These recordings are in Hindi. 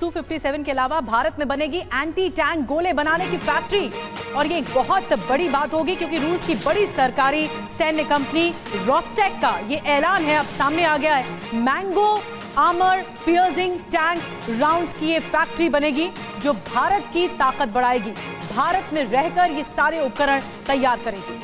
Su-57 के अलावा भारत में बनेगी एंटी टैंक गोले बनाने की फैक्ट्री। और ये एक बहुत बड़ी बात होगी क्योंकि रूस की बड़ी सरकारी सैन्य कंपनी रोस्टेक का ये ऐलान है, अब सामने आ गया है। Mango armour piercing tank rounds की ये फैक्ट्री बनेगी जो भारत की ताकत बढ़ाएगी, भारत में रहकर ये सारे उपकरण तैयार करेगी।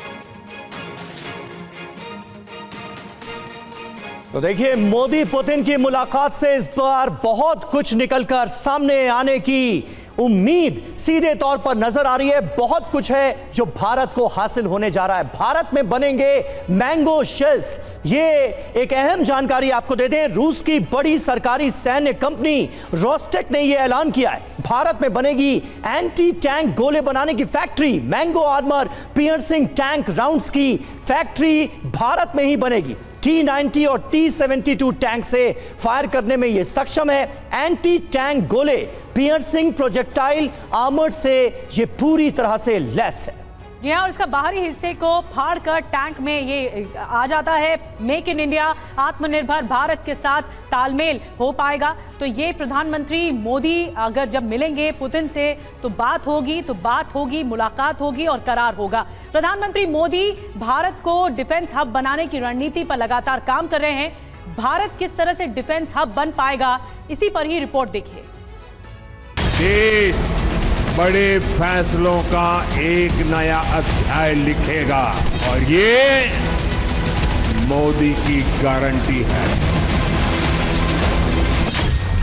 तो देखिए, मोदी पुतिन की मुलाकात से इस बार बहुत कुछ निकलकर सामने आने की उम्मीद सीधे तौर पर नजर आ रही है। बहुत कुछ है जो भारत को हासिल होने जा रहा है। भारत में बनेंगे मैंगो शेल्स। ये एक अहम जानकारी आपको दे दें, रूस की बड़ी सरकारी सैन्य कंपनी रोस्टेक ने यह ऐलान किया है, भारत में बनेगी एंटी टैंक गोले बनाने की factory. Mango armour piercing tank rounds की फैक्ट्री भारत में ही बनेगी। T-90 और T-72 टैंक से फायर करने में यह सक्षम है। एंटी टैंक गोले पियर्सिंग प्रोजेक्टाइल आर्मर से यह पूरी तरह से लैस है। जी हाँ, और इसका बाहरी हिस्से को फाड़कर टैंक में ये आ जाता है। मेक इन इंडिया, आत्मनिर्भर भारत के साथ तालमेल हो पाएगा। तो ये प्रधानमंत्री मोदी अगर जब मिलेंगे पुतिन से तो बात होगी, मुलाकात होगी और करार होगा। प्रधानमंत्री मोदी भारत को डिफेंस हब बनाने की रणनीति पर लगातार काम कर रहे हैं। भारत किस तरह से डिफेंस हब बन पाएगा, इसी पर ही रिपोर्ट देखिए। देश बड़े फैसलों का एक नया अध्याय लिखेगा और ये मोदी की गारंटी है।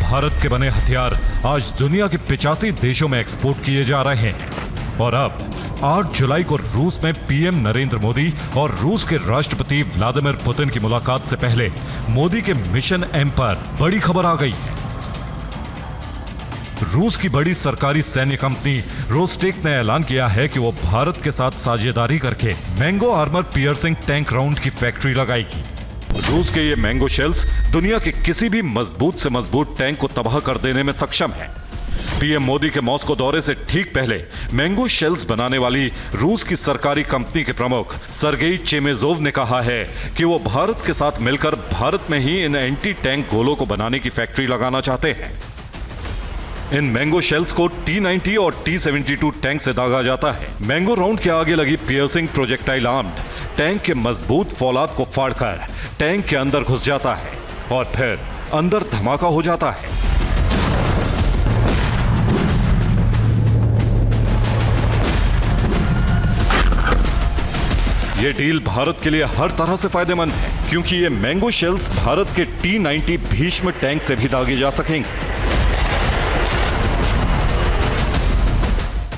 भारत के बने हथियार आज दुनिया के 85 देशों में एक्सपोर्ट किए जा रहे हैं और अब 8 जुलाई को रूस में पीएम नरेंद्र मोदी और रूस के राष्ट्रपति व्लादिमीर पुतिन की मुलाकात से पहले मोदी के मिशन एम पर बड़ी खबर आ गई। रूस की बड़ी सरकारी सैन्य कंपनी रोस्टेक ने ऐलान किया है कि वो भारत के साथ साझेदारी करके mango armour piercing tank round की फैक्ट्री लगाएगी। रूस के ये मैंगो शेल्स दुनिया के किसी भी मजबूत से मजबूत टैंक को तबाह कर देने में सक्षम है। पीएम मोदी के मॉस्को दौरे से ठीक पहले मैंगो शेल्स बनाने वाली रूस की सरकारी कंपनी के प्रमुख सर्गेई चेमेजोव ने कहा है कि वो भारत के साथ मिलकर भारत में ही इन एंटी टैंक गोलों को बनाने की फैक्ट्री लगाना चाहते हैं। इन मैंगो शेल्स को T-90 और T-72 टैंक से दागा जाता है। मैंगो राउंड के आगे लगी पियर्सिंग प्रोजेक्टाइल आर्म्ड टैंक के मजबूत फौलाद को फाड़कर टैंक के अंदर घुस जाता है और फिर अंदर धमाका हो जाता है। ये डील भारत के लिए हर तरह से फायदेमंद है क्योंकि ये मैंगो शेल्स भारत के T-90 भीष्म टैंक से भी दागे जा सकेंगे।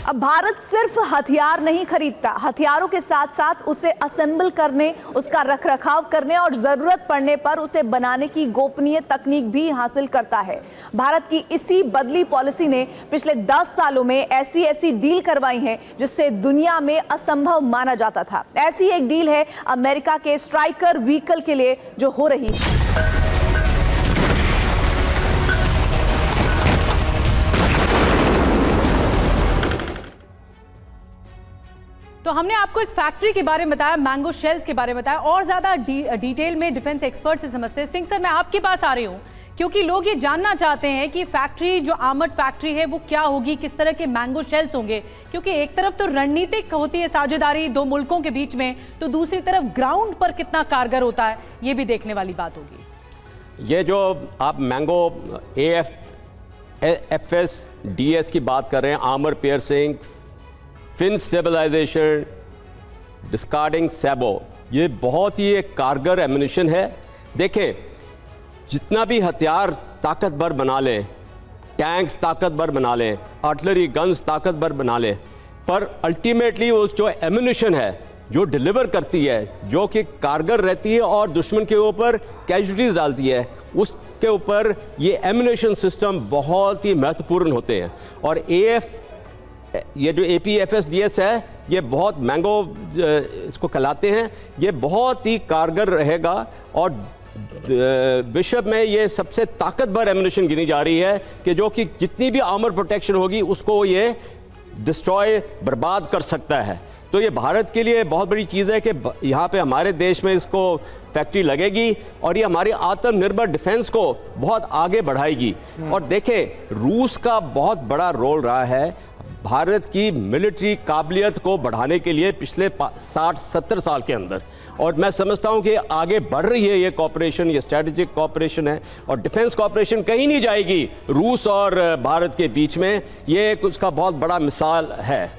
अब भारत सिर्फ हथियार नहीं खरीदता, हथियारों के साथ साथ उसे असेंबल करने, उसका रखरखाव करने और जरूरत पड़ने पर उसे बनाने की गोपनीय तकनीक भी हासिल करता है। भारत की इसी बदली पॉलिसी ने पिछले 10 सालों में ऐसी डील करवाई हैं जिससे दुनिया में असंभव माना जाता था। ऐसी एक डील है अमेरिका के स्ट्राइकर व्हीकल के लिए जो हो रही है। तो हमने आपको इस फैक्ट्री के बारे में बताया, मैंगो शेल्स के बारे में बताया, और ज्यादा डिटेल में डिफेंस एक्सपर्ट से समझते हैं। सिंह सर, मैं आपके पास आ रही हूँ क्योंकि लोग ये जानना चाहते हैं कि फैक्ट्री जो आर्मर्ड फैक्ट्री है वो क्या होगी, किस तरह के मैंगो शेल्स होंगे, क्योंकि एक तरफ तो रणनीतिक होती है साझेदारी दो मुल्कों के बीच में, तो दूसरी तरफ ग्राउंड पर कितना कारगर होता है ये भी देखने वाली बात होगी। ये जो आप मैंगो AFSDS की बात कर रहे हैं, armour piercing fin stabilisation discarding sabot, ये बहुत ही एक कारगर एम्युनिशन है। देखें, जितना भी हथियार ताकतवर बना लें, टैंक्स ताकतवर बना लें, आर्टिलरी गन्स ताकतवर बना लें, पर अल्टीमेटली उस जो एम्युनिशन है जो डिलीवर करती है, जो कि कारगर रहती है और दुश्मन के ऊपर कैजुअलिटीज डालती है, उसके ऊपर ये एम्युनिशन सिस्टम बहुत ही महत्वपूर्ण होते हैं। और ये जो APFSDS है ये बहुत मैंगो इसको कहलाते हैं, ये बहुत ही कारगर रहेगा और विश्व में ये सबसे ताकतवर एम्युनिशन गिनी जा रही है कि जो कि जितनी भी आर्मर प्रोटेक्शन होगी उसको ये डिस्ट्रॉय बर्बाद कर सकता है। तो ये भारत के लिए बहुत बड़ी चीज़ है कि यहाँ पे हमारे देश में इसको फैक्ट्री लगेगी और ये हमारी आत्मनिर्भर डिफेंस को बहुत आगे बढ़ाएगी। और देखें, रूस का बहुत बड़ा रोल रहा है भारत की मिलिट्री काबिलियत को बढ़ाने के लिए पिछले 60-70 साल के अंदर, और मैं समझता हूं कि आगे बढ़ रही है ये कॉपरेशन, ये स्ट्रेटेजिक कॉपरेशन है और डिफेंस कॉपरेशन कहीं नहीं जाएगी रूस और भारत के बीच में। ये उसका बहुत बड़ा मिसाल है।